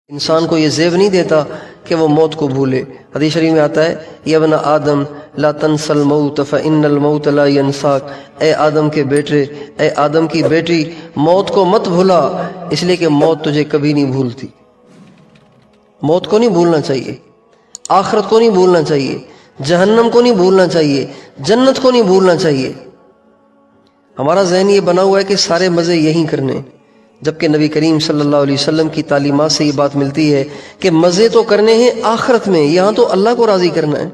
انسان کو یہ زیب نہیں دیتا کہ وہ موت کو بھولے۔ حدیث شریف میں آتا ہے یا ابن آدم لا تنس الموت فإن الموت لا ينساک، اے آدم کے بیٹے، اے آدم کی بیٹی، موت کو مت بھولا، اس لیے کہ موت تجھے کبھی نہیں بھولتی۔ موت کو نہیں بھولنا چاہیے، آخرت کو نہیں بھولنا چاہیے، جہنم کو نہیں بھولنا چاہیے، جنت کو نہیں بھولنا چاہیے۔ ہمارا ذہن یہ بنا ہوا ہے کہ سارے مزے یہیں کرنے، جبکہ نبی کریم صلی اللہ علیہ وسلم کی تعلیمات سے یہ بات ملتی ہے کہ مزے تو کرنے ہیں آخرت میں، یہاں تو اللہ کو راضی کرنا ہے۔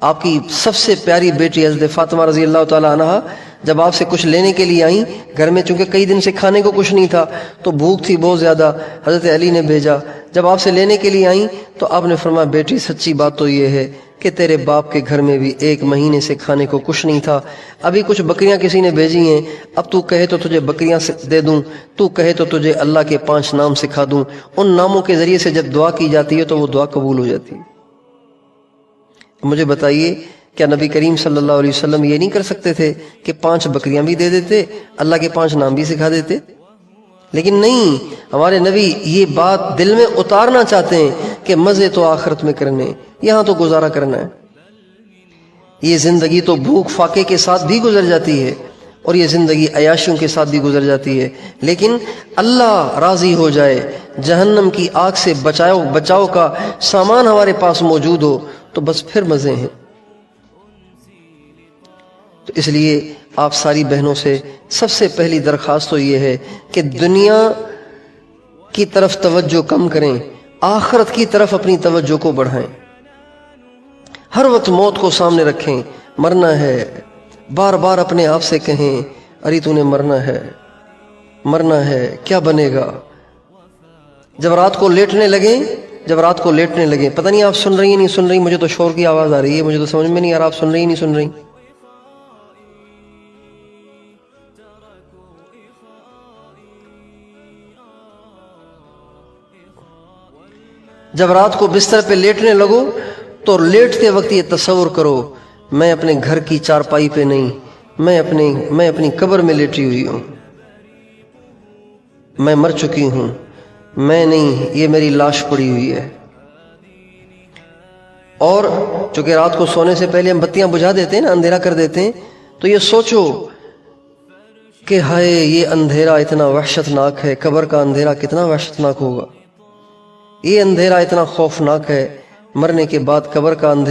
آپ کی سب سے پیاری بیٹی حضرت فاطمہ رضی اللہ تعالی عنہا جب آپ سے کچھ لینے کے لیے آئیں، گھر میں چونکہ کئی دن سے کھانے کو کچھ نہیں تھا تو بھوک تھی بہت زیادہ، حضرت علی نے بھیجا، جب آپ سے لینے کے لیے آئیں تو آپ نے فرمایا بیٹی سچی بات تو یہ ہے کہ تیرے باپ کے گھر میں بھی 1 مہینے سے کھانے کو کچھ نہیں تھا، ابھی کچھ بکریاں کسی نے بھیجی ہیں، اب تو کہے تو تجھے بکریاں دے دوں، تو کہے تو تجھے اللہ کے 5 نام سکھا دوں، ان ناموں کے ذریعے سے جب دعا کی جاتی ہے تو وہ دعا قبول ہو جاتی ہے۔ مجھے بتائیے کیا نبی کریم صلی اللہ علیہ وسلم یہ نہیں کر سکتے تھے کہ 5 بکریاں بھی دے دیتے، اللہ کے 5 نام بھی سکھا دیتے؟ لیکن نہیں، ہمارے نبی یہ بات دل میں اتارنا چاہتے ہیں کہ مزے تو آخرت میں کرنے، یہاں تو گزارا کرنا ہے۔ یہ زندگی تو بھوک فاقے کے ساتھ بھی گزر جاتی ہے اور یہ زندگی عیاشیوں کے ساتھ بھی گزر جاتی ہے، لیکن اللہ راضی ہو جائے، جہنم کی آگ سے بچاؤ کا سامان ہمارے پاس موجود ہو تو بس پھر مزے ہیں۔ تو اس لیے آپ ساری بہنوں سے سب سے پہلی درخواست تو یہ ہے کہ دنیا کی طرف توجہ کم کریں، آخرت کی طرف اپنی توجہ کو بڑھائیں۔ ہر وقت موت کو سامنے رکھیں، مرنا ہے، بار بار اپنے آپ سے کہیں ارے تو نے مرنا ہے، مرنا ہے، کیا بنے گا؟ جب رات کو لیٹنے لگیں، پتہ نہیں آپ سن رہی ہیں نہیں سن رہی، مجھے تو شور کی آواز آ رہی ہے، مجھے تو سمجھ میں نہیں آ رہا آپ سن رہی ہیں نہیں سن رہی۔ جب رات کو بستر پہ لیٹنے لگو تو لیٹتے وقت یہ تصور کرو میں اپنے گھر کی چارپائی پہ نہیں، میں اپنی قبر میں لیٹی ہوئی ہوں، میں مر چکی ہوں، میں نہیں، یہ میری لاش پڑی ہوئی ہے۔ اور چونکہ رات کو سونے سے پہلے ہم بتیاں بجھا دیتے ہیں نا، اندھیرا کر دیتے ہیں، تو یہ سوچو کہ ہائے یہ اندھیرا اتنا وحشتناک ہے، قبر کا اندھیرا کتنا وحشتناک ہوگا، یہ اندھیرا اتنا خوفناک ہے، مرنے کے بعد قبر کا اندھیرا